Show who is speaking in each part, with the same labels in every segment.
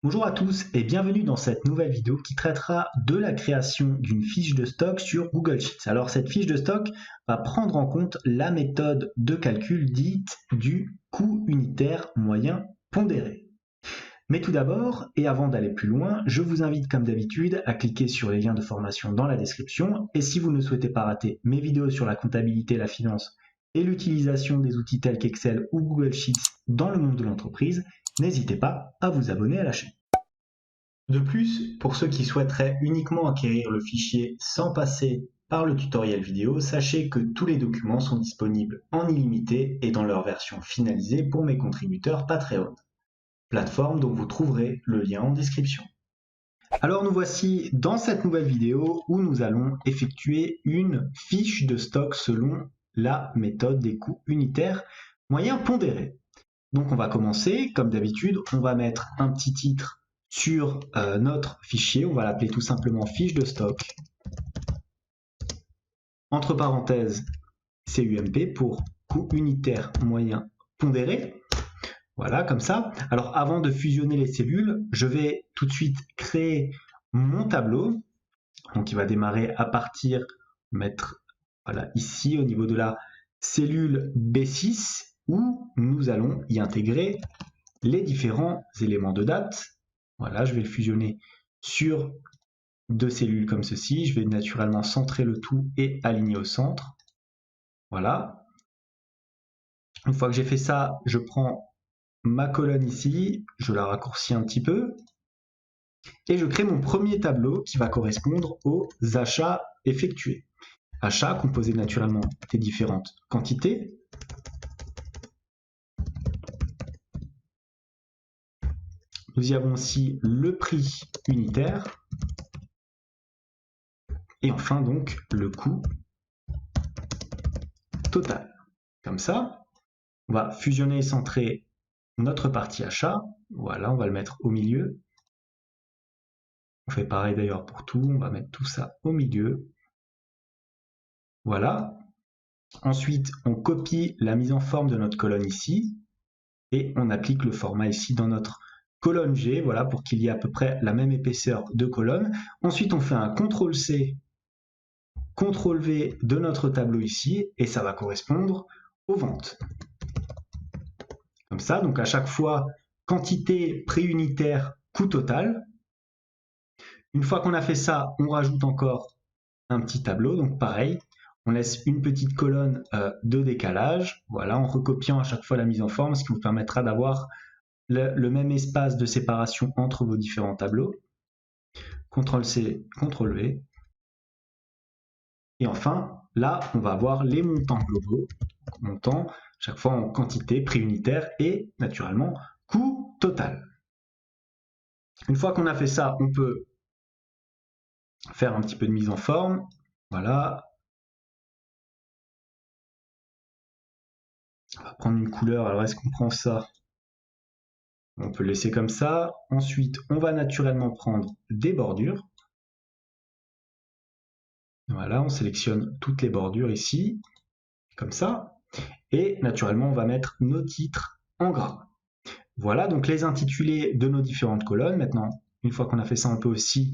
Speaker 1: Bonjour à tous et bienvenue dans cette nouvelle vidéo qui traitera de la création d'une fiche de stock sur Google Sheets. Alors cette fiche de stock va prendre en compte la méthode de calcul dite du coût unitaire moyen pondéré. Mais tout d'abord, et avant d'aller plus loin, je vous invite comme d'habitude à cliquer sur les liens de formation dans la description. Et si vous ne souhaitez pas rater mes vidéos sur la comptabilité, la finance et l'utilisation des outils tels qu'Excel ou Google Sheets dans le monde de l'entreprise, n'hésitez pas à vous abonner à la chaîne. De plus, pour ceux qui souhaiteraient uniquement acquérir le fichier sans passer par le tutoriel vidéo, sachez que tous les documents sont disponibles en illimité et dans leur version finalisée pour mes contributeurs Patreon, plateforme dont vous trouverez le lien en description. Alors nous voici dans cette nouvelle vidéo où nous allons effectuer une fiche de stock selon la méthode des coûts unitaires moyens pondérés. Donc on va commencer, comme d'habitude, on va mettre un petit titre sur notre fichier, on va l'appeler tout simplement fiche de stock, entre parenthèses CUMP pour coût unitaire moyen pondéré. Voilà, comme ça. Alors avant de fusionner les cellules, je vais tout de suite créer mon tableau. Donc il va démarrer à partir, mettre voilà, ici au niveau de la cellule B6 où nous allons y intégrer les différents éléments de date. Voilà, je vais le fusionner sur deux cellules comme ceci. Je vais naturellement centrer le tout et aligner au centre. Voilà. Une fois que j'ai fait ça, je prends ma colonne ici, je la raccourcis un petit peu, et je crée mon premier tableau qui va correspondre aux achats effectués. Achats composés naturellement des différentes quantités. Nous y avons aussi le prix unitaire. Et enfin donc le coût total. Comme ça, on va fusionner et centrer notre partie achat. Voilà, on va le mettre au milieu. On fait pareil d'ailleurs pour tout, on va mettre tout ça au milieu. Voilà. Ensuite, on copie la mise en forme de notre colonne ici et on applique le format ici dans notre colonne G, voilà, pour qu'il y ait à peu près la même épaisseur de colonne. Ensuite, on fait un CTRL-C, CTRL-V de notre tableau ici et ça va correspondre aux ventes. Comme ça, donc à chaque fois, quantité, prix unitaire, coût total. Une fois qu'on a fait ça, on rajoute encore un petit tableau, donc pareil, on laisse une petite colonne de décalage, voilà, en recopiant à chaque fois la mise en forme, ce qui vous permettra d'avoir le même espace de séparation entre vos différents tableaux. CTRL-C, CTRL-V. Et enfin, là, on va avoir les montants globaux, montants, chaque fois en quantité, prix unitaire et naturellement coût total. Une fois qu'on a fait ça, on peut faire un petit peu de mise en forme. Voilà. On va prendre une couleur. Alors, est-ce qu'on prend ça? On peut le laisser comme ça. Ensuite, on va naturellement prendre des bordures. Voilà, on sélectionne toutes les bordures ici, comme ça. Et naturellement, on va mettre nos titres en gras. Voilà, donc les intitulés de nos différentes colonnes. Maintenant, une fois qu'on a fait ça, on peut aussi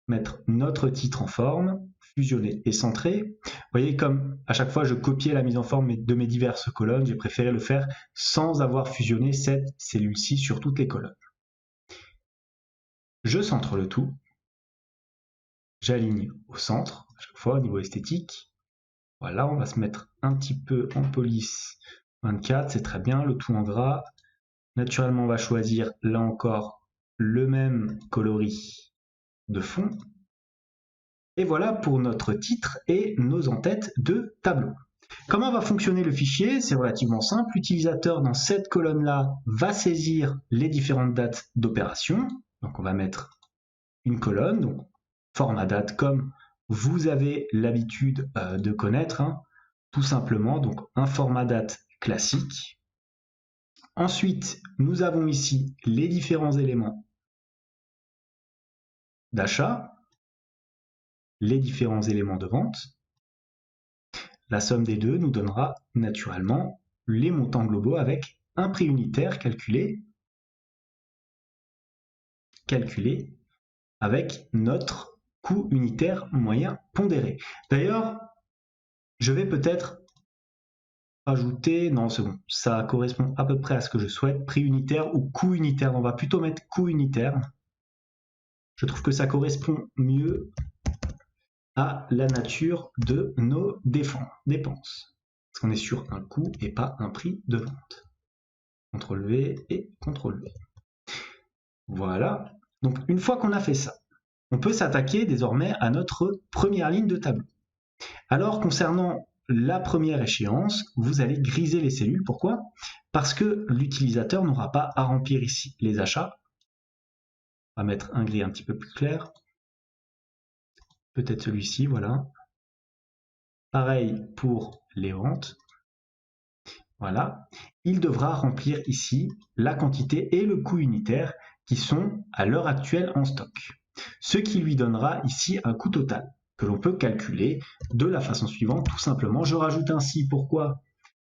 Speaker 1: mettre notre titre en forme, fusionner et centrer. Vous voyez, comme à chaque fois je copiais la mise en forme de mes diverses colonnes, j'ai préféré le faire sans avoir fusionné cette cellule-ci sur toutes les colonnes. Je centre le tout, j'aligne au centre, à chaque fois au niveau esthétique. Voilà, on va se mettre un petit peu en police 24, c'est très bien, le tout en gras. Naturellement, on va choisir là encore le même coloris de fond. Et voilà pour notre titre et nos entêtes de tableau. Comment va fonctionner le fichier? C'est relativement simple. L'utilisateur dans cette colonne-là va saisir les différentes dates d'opération. Donc on va mettre une colonne, donc format date comme vous avez l'habitude de connaître, hein, tout simplement, donc un format date classique. Ensuite, nous avons ici les différents éléments d'achat, les différents éléments de vente. La somme des deux nous donnera naturellement les montants globaux avec un prix unitaire calculé calculé avec notre coût unitaire moyen pondéré. D'ailleurs, je vais peut-être ajouter, non c'est bon, ça correspond à peu près à ce que je souhaite, prix unitaire ou coût unitaire, on va plutôt mettre coût unitaire. Je trouve que ça correspond mieux à la nature de nos dépenses. Parce qu'on est sur un coût et pas un prix de vente. CTRL V et CTRL V. Voilà. Donc une fois qu'on a fait ça, on peut s'attaquer désormais à notre première ligne de tableau. Alors concernant la première échéance, vous allez griser les cellules. Pourquoi? Parce que l'utilisateur n'aura pas à remplir ici les achats. On va mettre un gris un petit peu plus clair. Peut-être celui-ci, voilà. Pareil pour les ventes. Voilà. Il devra remplir ici la quantité et le coût unitaire qui sont à l'heure actuelle en stock. Ce qui lui donnera ici un coût total que l'on peut calculer de la façon suivante, tout simplement. Je rajoute ainsi, pourquoi?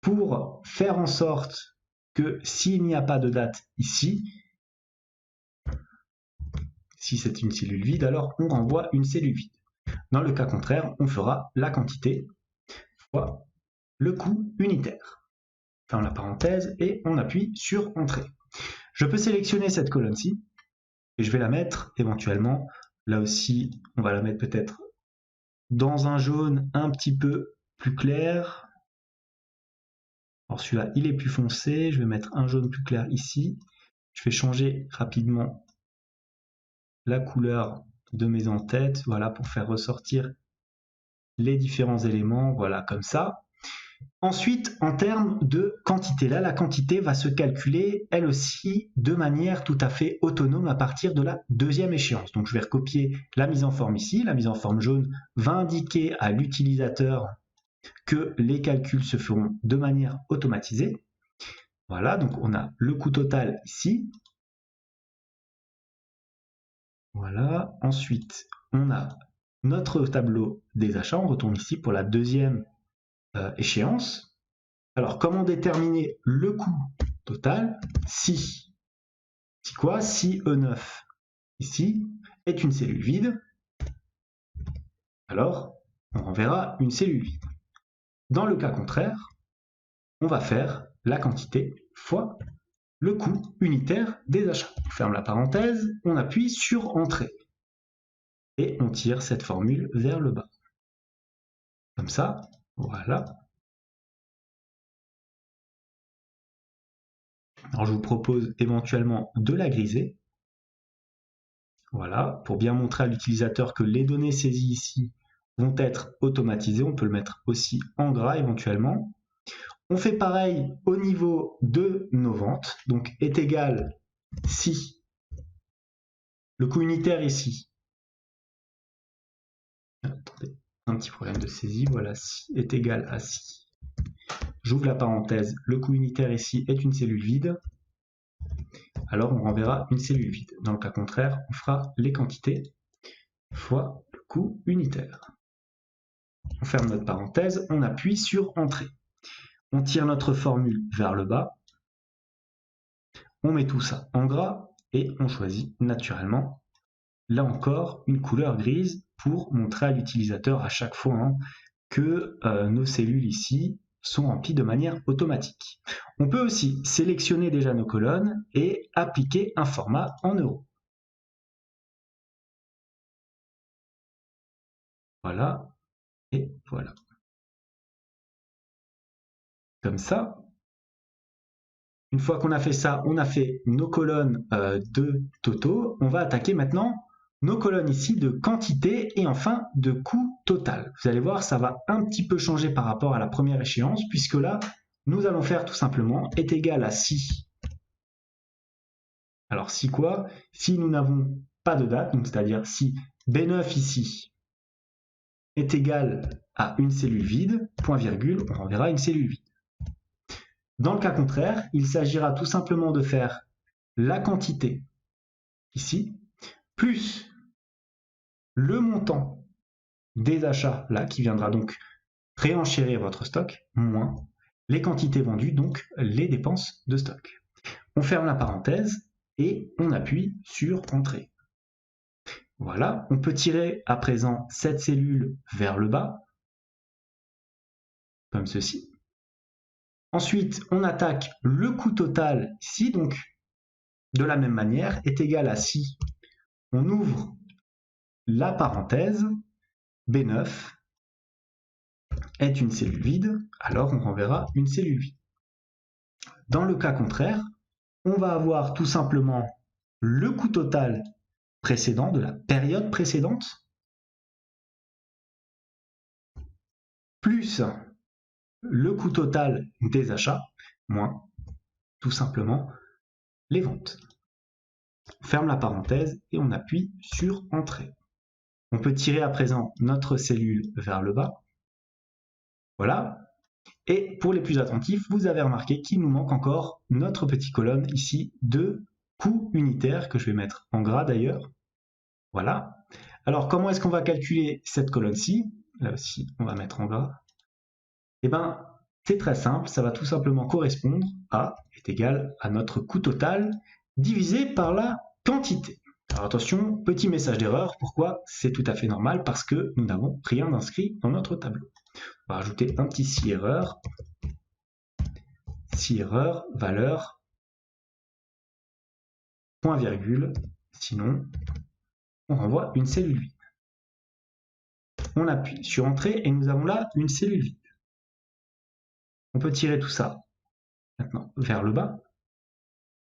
Speaker 1: Pour faire en sorte que s'il n'y a pas de date ici, si c'est une cellule vide, alors on renvoie une cellule vide. Dans le cas contraire, on fera la quantité fois le coût unitaire. Ferme la parenthèse et on appuie sur Entrée. Je peux sélectionner cette colonne-ci et je vais la mettre éventuellement, là aussi, on va la mettre peut-être dans un jaune un petit peu plus clair. Alors celui-là, il est plus foncé, je vais mettre un jaune plus clair ici. Je vais changer rapidement la couleur de mes en-têtes, voilà, pour faire ressortir les différents éléments, voilà, comme ça. Ensuite, en termes de quantité, là, la quantité va se calculer, elle aussi, de manière tout à fait autonome à partir de la deuxième échéance. Donc, je vais recopier la mise en forme ici. La mise en forme jaune va indiquer à l'utilisateur que les calculs se feront de manière automatisée. Voilà, donc on a le coût total ici. Voilà, ensuite, on a notre tableau des achats. On retourne ici pour la deuxième échéance. Alors, comment déterminer le coût total? Si quoi? Si E9 ici est une cellule vide, alors on renverra une cellule vide. Dans le cas contraire, on va faire la quantité fois le coût unitaire des achats. On ferme la parenthèse, on appuie sur Entrée et on tire cette formule vers le bas. Comme ça, voilà. Alors je vous propose éventuellement de la griser. Voilà, pour bien montrer à l'utilisateur que les données saisies ici vont être automatisées. On peut le mettre aussi en gras éventuellement. On fait pareil au niveau de nos ventes. Donc est égal si le coût unitaire ici, attendez, un petit problème de saisie, voilà, si est égal à si. J'ouvre la parenthèse, le coût unitaire ici est une cellule vide. Alors on renverra une cellule vide. Dans le cas contraire, on fera les quantités fois le coût unitaire. On ferme notre parenthèse, on appuie sur Entrée. On tire notre formule vers le bas. On met tout ça en gras et on choisit naturellement, là encore, une couleur grise pour montrer à l'utilisateur à chaque fois que nos cellules ici sont remplies de manière automatique. On peut aussi sélectionner déjà nos colonnes et appliquer un format en euros. Voilà, et voilà. Comme ça. Une fois qu'on a fait ça, on a fait nos colonnes de totaux. On va attaquer maintenant nos colonnes ici de quantité et enfin de coût total. Vous allez voir, ça va un petit peu changer par rapport à la première échéance, puisque là, nous allons faire tout simplement est égal à si. Alors si quoi? Si nous n'avons pas de date, c'est-à-dire si B9 ici est égal à une cellule vide, point virgule, on renverra une cellule vide. Dans le cas contraire, il s'agira tout simplement de faire la quantité ici, plus le montant des achats là, qui viendra donc réenchérir votre stock, moins les quantités vendues, donc les dépenses de stock. On ferme la parenthèse et on appuie sur Entrée. Voilà, on peut tirer à présent cette cellule vers le bas, comme ceci. Ensuite, on attaque le coût total ici, donc de la même manière, est égal à si on ouvre la parenthèse, B9 est une cellule vide, alors on renverra une cellule vide. Dans le cas contraire, on va avoir tout simplement le coût total précédent de la période précédente, plus le coût total des achats, moins tout simplement les ventes. On ferme la parenthèse et on appuie sur Entrée. On peut tirer à présent notre cellule vers le bas. Voilà. Et pour les plus attentifs, vous avez remarqué qu'il nous manque encore notre petite colonne ici de coût unitaire, que je vais mettre en gras d'ailleurs. Voilà. Alors, comment est-ce qu'on va calculer cette colonne-ci? Là aussi, on va mettre en gras. Eh bien, c'est très simple, ça va tout simplement correspondre à, est égal à notre coût total divisé par la quantité. Alors attention, petit message d'erreur, pourquoi? C'est tout à fait normal, parce que nous n'avons rien inscrit dans notre tableau. On va rajouter un petit si erreur, valeur, point virgule, sinon on renvoie une cellule vide. On appuie sur Entrée et nous avons là une cellule vide. On peut tirer tout ça maintenant vers le bas.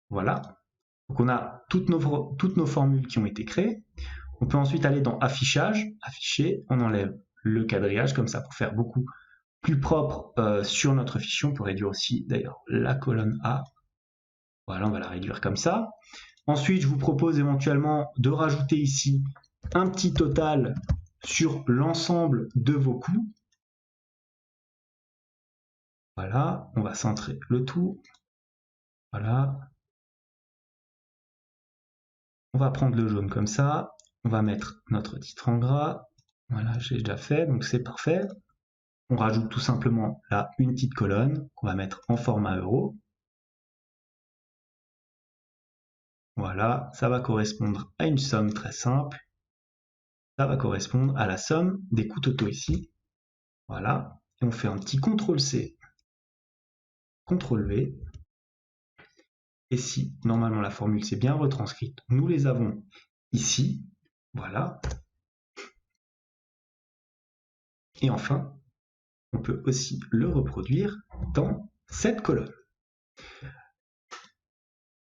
Speaker 1: Voilà. Donc on a toutes nos formules qui ont été créées. On peut ensuite aller dans Affichage, Afficher, on enlève le quadrillage comme ça pour faire beaucoup plus propre sur notre fichier. On peut réduire aussi d'ailleurs la colonne A. Voilà, on va la réduire comme ça. Ensuite, je vous propose éventuellement de rajouter ici un petit total sur l'ensemble de vos coûts. Voilà, on va centrer le tout. Voilà. On va prendre le jaune comme ça. On va mettre notre titre en gras. Voilà, j'ai déjà fait, donc c'est parfait. On rajoute tout simplement là une petite colonne qu'on va mettre en format euro. Voilà, ça va correspondre à une somme très simple. Ça va correspondre à la somme des coûts totaux ici. Voilà, et on fait un petit CTRL-C, CTRL-V. Et si, normalement, la formule s'est bien retranscrite, nous les avons ici. Voilà. Et enfin, on peut aussi le reproduire dans cette colonne.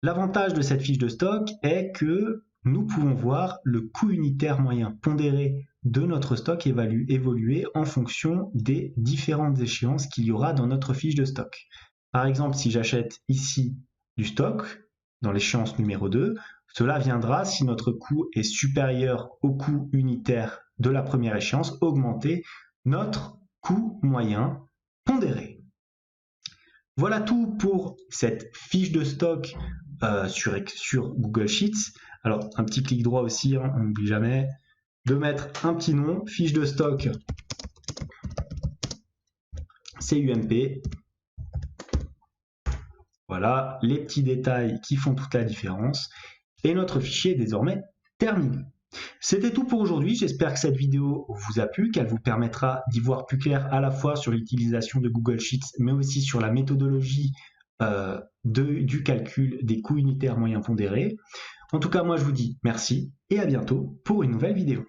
Speaker 1: L'avantage de cette fiche de stock est que nous pouvons voir le coût unitaire moyen pondéré de notre stock évoluer en fonction des différentes échéances qu'il y aura dans notre fiche de stock. Par exemple, si j'achète ici du stock, dans l'échéance numéro 2, cela viendra, si notre coût est supérieur au coût unitaire de la première échéance, augmenter notre coût moyen pondéré. Voilà tout pour cette fiche de stock sur Google Sheets. Alors, un petit clic droit aussi, hein, on n'oublie jamais de mettre un petit nom, fiche de stock CUMP. Voilà, les petits détails qui font toute la différence. Et notre fichier est désormais terminé. C'était tout pour aujourd'hui, j'espère que cette vidéo vous a plu, qu'elle vous permettra d'y voir plus clair à la fois sur l'utilisation de Google Sheets, mais aussi sur la méthodologie du calcul des coûts unitaires moyens pondérés. En tout cas, moi je vous dis merci et à bientôt pour une nouvelle vidéo.